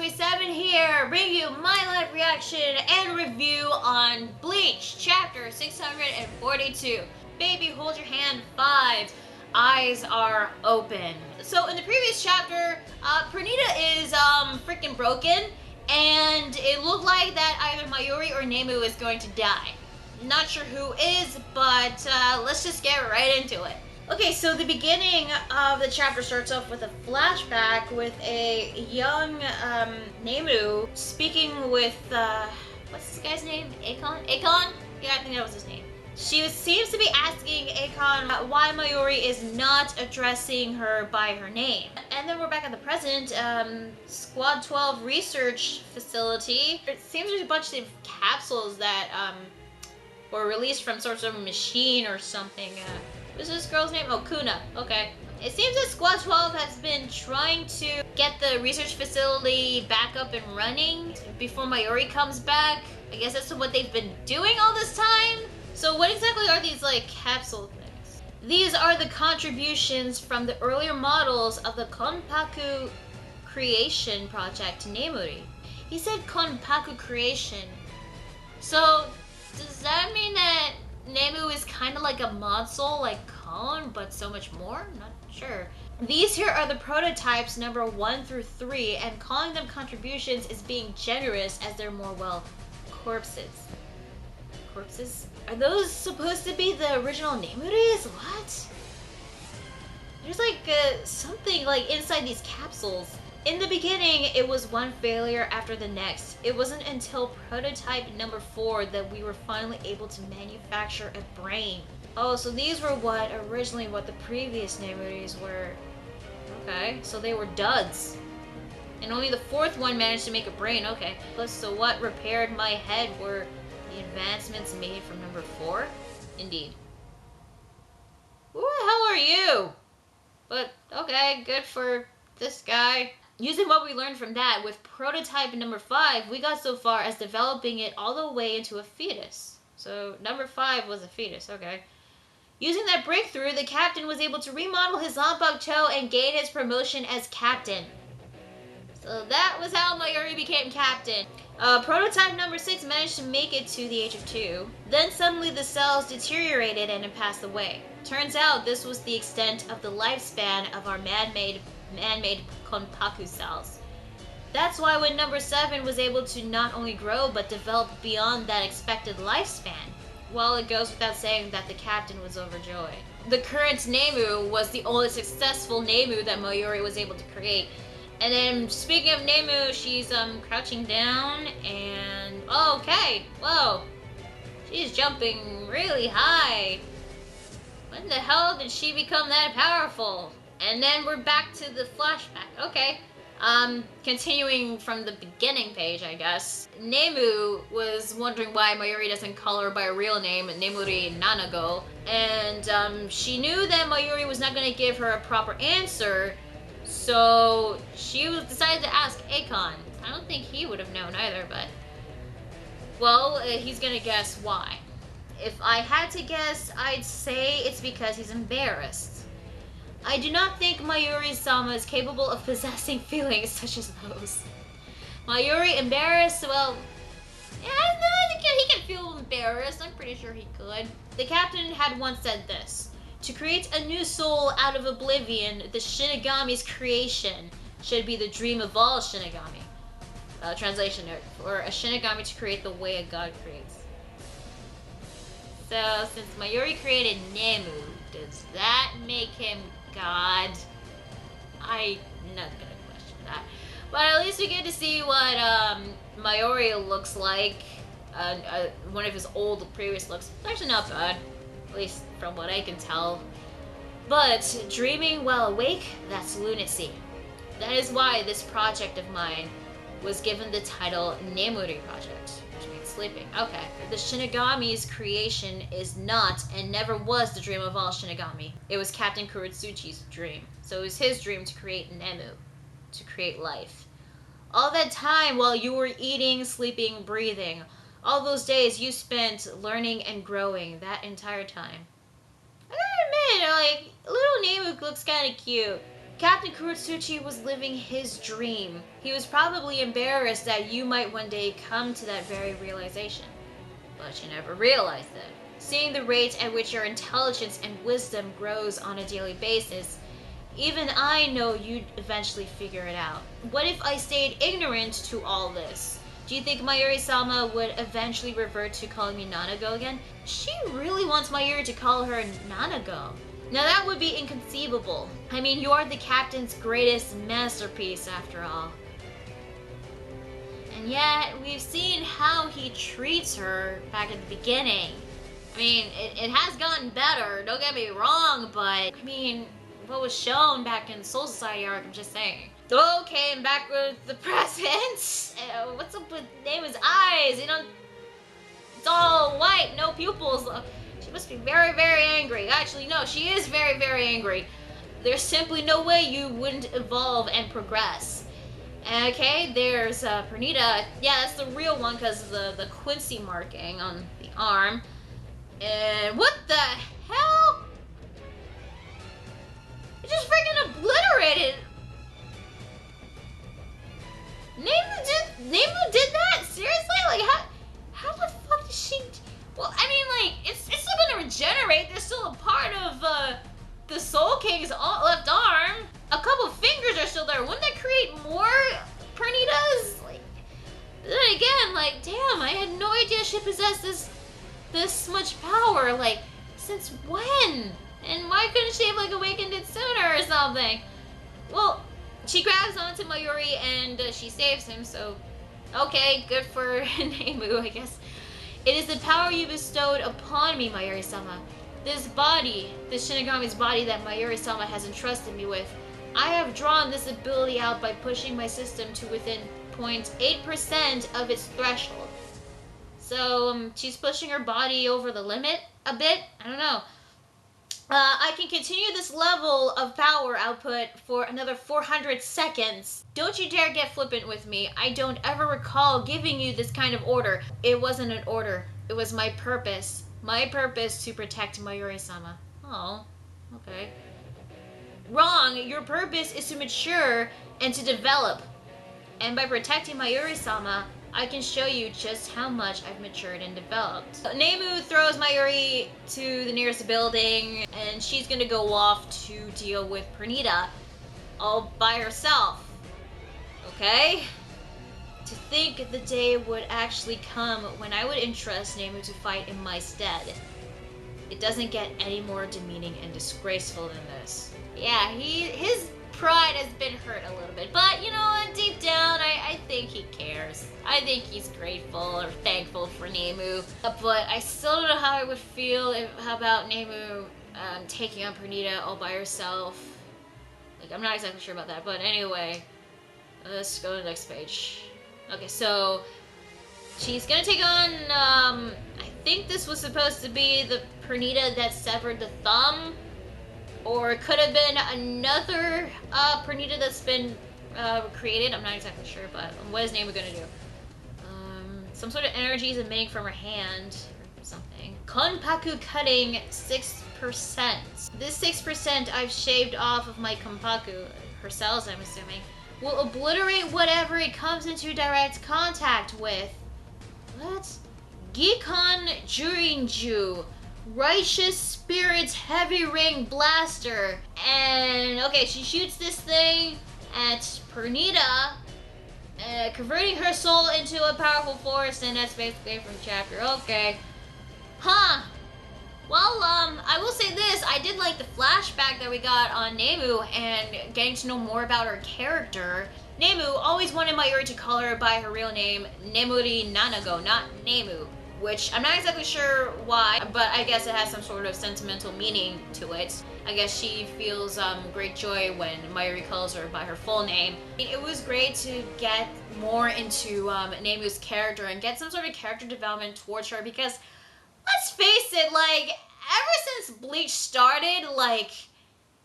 27 here, bringing you my live reaction and review on Bleach, chapter 642. Baby, hold your hand 5. Eyes are open. So in the previous chapter, Pernida is freaking broken, and it looked like that either Mayuri or Nemu is going to die. Not sure who is, but let's just get right into it. Okay, so the beginning of the chapter starts off with a flashback with a young Nemu speaking with, what's this guy's name? Akon? Akon? Yeah, I think that was his name. She seems to be asking Akon why Mayuri is not addressing her by her name. And then we're back at the present, Squad 12 research facility. It seems there's a bunch of capsules that were released from sort of a machine or something. What's this girl's name? Oh, Kuna. Okay. It seems that Squad 12 has been trying to get the research facility back up and running before Mayuri comes back. I guess that's what they've been doing all this time. So what exactly are these, like, capsule things? These are the contributions from the earlier models of the Konpaku creation project, Nemuri. He said Konpaku creation. So does that mean that Nemu is kind of like a mod soul like Kon, but so much more? Not sure. These here are the prototypes number 1 through 3, and calling them contributions is being generous as they're more, well, corpses. Corpses? Are those supposed to be the original Nemuris? What? There's like something like inside these capsules. In the beginning, it was one failure after the next. It wasn't until prototype number 4 that we were finally able to manufacture a brain. Oh, so these were originally what the previous Nemuris were. Okay, so they were duds. And only the 4th one managed to make a brain, okay. So what repaired my head were the advancements made from number 4? Indeed. Who the hell are you? But, okay, good for this guy. Using what we learned from that, with prototype number 5, we got so far as developing it all the way into a fetus. So number 5 was a fetus, okay. Using that breakthrough, the captain was able to remodel his Zanpaku toe and gain his promotion as captain. So that was how Mayuri became captain. Prototype number 6 managed to make it to the age of 2. Then suddenly the cells deteriorated and it passed away. Turns out this was the extent of the lifespan of our man-made Konpaku cells. That's why when number 7 was able to not only grow but develop beyond that expected lifespan. Well, it goes without saying that the captain was overjoyed. The current Nemu was the only successful Nemu that Mayuri was able to create. And then, speaking of Nemu, she's crouching down and... Oh, okay, whoa. She's jumping really high. When the hell did she become that powerful? And then we're back to the flashback. Okay. Continuing from the beginning page, I guess. Nemu was wondering why Mayuri doesn't call her by a real name, Nemuri Nanago. And she knew that Mayuri was not going to give her a proper answer. So she decided to ask Akon. I don't think he would have known either, but... Well, he's going to guess why. If I had to guess, I'd say it's because he's embarrassed. I do not think Mayuri-sama is capable of possessing feelings such as those. Mayuri embarrassed? Well, yeah, I think he can feel embarrassed. I'm pretty sure he could. The captain had once said this: to create a new soul out of oblivion, the Shinigami's creation should be the dream of all Shinigami. Translation note, for a Shinigami to create the way a god creates. So, since Mayuri created Nemu, does that make him God? I'm not gonna question that. But at least we get to see what Mayuri looks like. One of his old previous looks. It's actually not bad, at least from what I can tell. But dreaming while awake, that's lunacy. That is why this project of mine was given the title Nemuri Project, which means sleeping. Okay. The Shinigami's creation is not and never was the dream of all Shinigami. It was Captain Kuretsuchi's dream. So it was his dream to create Nemu, to create life. All that time while you were eating, sleeping, breathing, all those days you spent learning and growing that entire time. I gotta admit, like, little Nemu looks kind of cute. Captain Kuratsuchi was living his dream. He was probably embarrassed that you might one day come to that very realization. But you never realized it. Seeing the rate at which your intelligence and wisdom grows on a daily basis, even I know you'd eventually figure it out. What if I stayed ignorant to all this? Do you think Mayuri-sama would eventually revert to calling me Nanago again? She really wants Mayuri to call her Nanago. Now that would be inconceivable. I mean, you're the captain's greatest masterpiece after all. And yet, we've seen how he treats her back at the beginning. I mean, it has gotten better, don't get me wrong, but I mean, what was shown back in Soul Society arc, I'm just saying. Okay, I'm back with the present. What's up with Nemu's eyes? You know, it's all white, no pupils. She must be very, very angry. Actually, no, she is very, very angry. There's simply no way you wouldn't evolve and progress. Okay, there's Pernida. Yeah, that's the real one because of the Quincy marking on the arm. And what the hell? It just freaking obliterated. Nemu did that? Seriously? Like, how the fuck did she... Well, I mean, like, it's still gonna regenerate. There's still a part of the Soul King's left arm. A couple fingers are still there. Wouldn't that create more Pernidas? Like, then again, like, damn, I had no idea she possessed this much power. Like, since when? And why couldn't she have, like, awakened it sooner or something? Well, she grabs onto Mayuri and she saves him, so okay, good for Nemu, I guess. It is the power you bestowed upon me, Mayuri-sama. This body, this Shinigami's body that Mayuri-sama has entrusted me with, I have drawn this ability out by pushing my system to within 0.8% of its threshold. So, she's pushing her body over the limit a bit? I don't know. I can continue this level of power output for another 400 seconds. Don't you dare get flippant with me. I don't ever recall giving you this kind of order. It wasn't an order. It was my purpose. My purpose to protect Mayuri-sama. Oh, okay. Wrong. Your purpose is to mature and to develop. And by protecting Mayuri-sama, I can show you just how much I've matured and developed. So, Nemu throws Mayuri to the nearest building, and she's gonna go off to deal with Pernida all by herself. Okay? To think the day would actually come when I would entrust Nemu to fight in my stead. It doesn't get any more demeaning and disgraceful than this. Yeah, his pride has been hurt a little bit, but you know, deep down, I think he cares. I think he's grateful or thankful for Nemu, but I still don't know how I would feel about Nemu taking on Pernida all by herself. Like, I'm not exactly sure about that, but anyway, let's go to the next page. Okay, so she's gonna take on, I think this was supposed to be the Pernida that severed the thumb, or it could have been another Pernida that's been created. I'm not exactly sure, but what is Nemu gonna do? Some sort of energy is emitting from her hand or something. Konpaku cutting 6%. This 6% I've shaved off of my Konpaku, her cells I'm assuming, will obliterate whatever it comes into direct contact with. What? Gikon Jurinju. Righteous Spirit's Heavy Ring Blaster. And, okay, she shoots this thing at Pernida, converting her soul into a powerful force, and that's basically from chapter. Okay. Huh. Well, I will say this. I did like the flashback that we got on Nemu and getting to know more about her character. Nemu always wanted Mayuri to call her by her real name, Nemuri Nanago, not Nemu. Which I'm not exactly sure why, but I guess it has some sort of sentimental meaning to it. I guess she feels great joy when Mayuri calls her by her full name. It was great to get more into Nemu's character and get some sort of character development towards her because, let's face it, like, ever since Bleach started, like,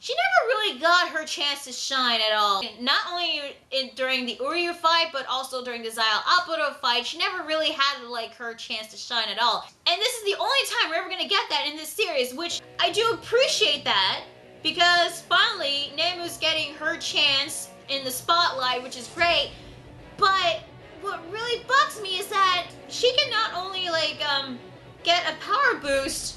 she never really got her chance to shine at all. Not only during the Uryu fight, but also during the Zyle Apuro fight, she never really had like her chance to shine at all. And this is the only time we're ever gonna get that in this series, which I do appreciate that. because finally Nemu's getting her chance in the spotlight, which is great. But what really bugs me is that she can not only like get a power boost,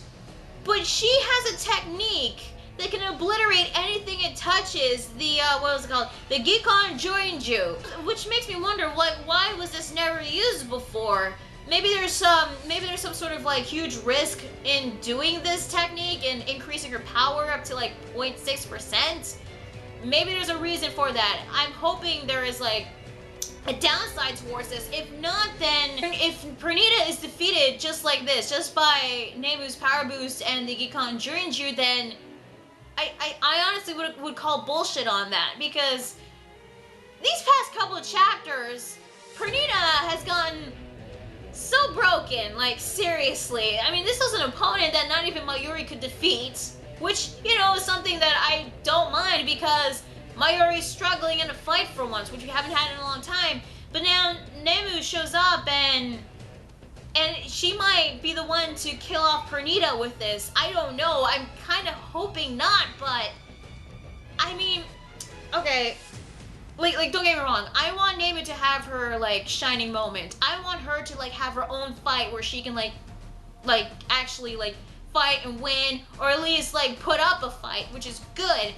but she has a technique that can obliterate anything it touches. The what was it called? The Gikon Joinju, which makes me wonder, like, why was this never used before? Maybe there's some sort of like huge risk in doing this technique and increasing her power up to like 0.6%. Maybe there's a reason for that. I'm hoping there is like a downside towards this. If not, then if Pernida is defeated just like this, just by Nemu's power boost and the Gikon Joinju, then I honestly would call bullshit on that, because these past couple of chapters, Pernida has gotten so broken, like seriously. I mean, this was an opponent that not even Mayuri could defeat, which, you know, is something that I don't mind, because Mayuri's struggling in a fight for once, which we haven't had in a long time. But now Nemu shows up and she might be the one to kill off Pernida with this. I don't know. I'm kind of hoping not, but I mean, okay. Like, don't get me wrong. I want Nemu to have her like shining moment. I want her to like have her own fight where she can like actually like fight and win, or at least like put up a fight, which is good.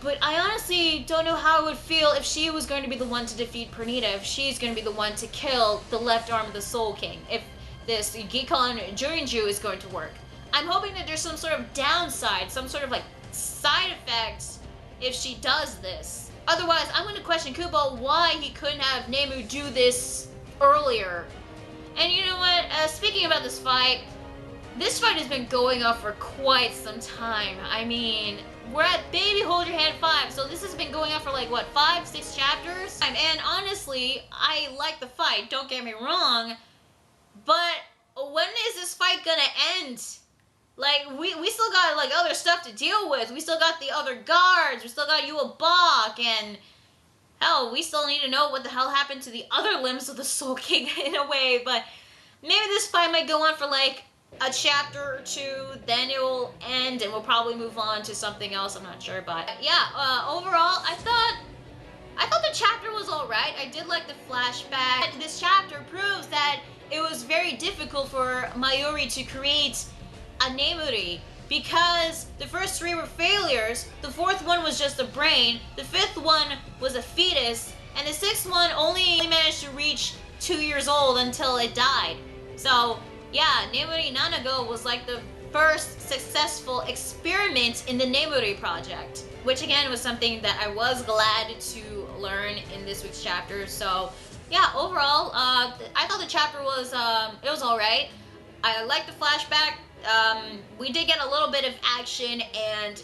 But I honestly don't know how it would feel if she was going to be the one to defeat Pernida, if she's going to be the one to kill the left arm of the Soul King, if this Gikon Joinju is going to work. I'm hoping that there's some sort of downside, some sort of like side effects if she does this. Otherwise, I'm going to question Kubo why he couldn't have Nemu do this earlier. And you know what? Speaking about this fight has been going on for quite some time. I mean, we're at Baby Hold Your Hand 5, so this has been going on for like, what, 5-6 chapters? And honestly, I like the fight, don't get me wrong, but when is this fight gonna end? Like, we still got like other stuff to deal with. We still got the other guards, we still got Yua Bach, and hell, we still need to know what the hell happened to the other limbs of the Soul King in a way. But maybe this fight might go on for like a chapter or two, then it will end and we'll probably move on to something else. I'm not sure, but yeah, overall I thought the chapter was alright. I did like the flashback. This chapter proves that it was very difficult for Mayuri to create a Nemuri, because the first 3 were failures, the 4th one was just a brain, the 5th one was a fetus, and the 6th one only managed to reach 2 years old until it died. So yeah, Nemuri Nanago was like the first successful experiment in the Nemuri Project, which again was something that I was glad to learn in this week's chapter. So yeah, overall, I thought the chapter was, it was alright. I liked the flashback. We did get a little bit of action, and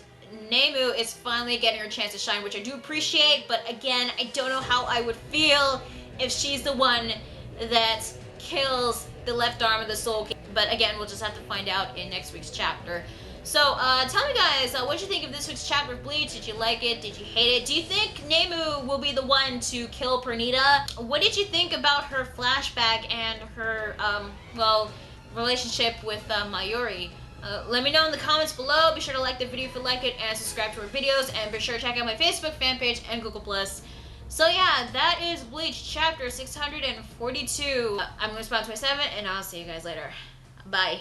Nemu is finally getting her chance to shine, which I do appreciate, but again, I don't know how I would feel if she's the one that kills the left arm of the Soul King. But again, we'll just have to find out in next week's chapter. So, tell me guys, what did you think of this week's chapter of Bleach? Did you like it? Did you hate it? Do you think Nemu will be the one to kill Pernida? What did you think about her flashback and her, well, relationship with Mayuri? Let me know in the comments below. Be sure to like the video if you like it, and subscribe to our videos, and be sure to check out my Facebook fan page and Google+. So yeah, that is Bleach chapter 642. I'm going to respond to my 7, and I'll see you guys later. Bye.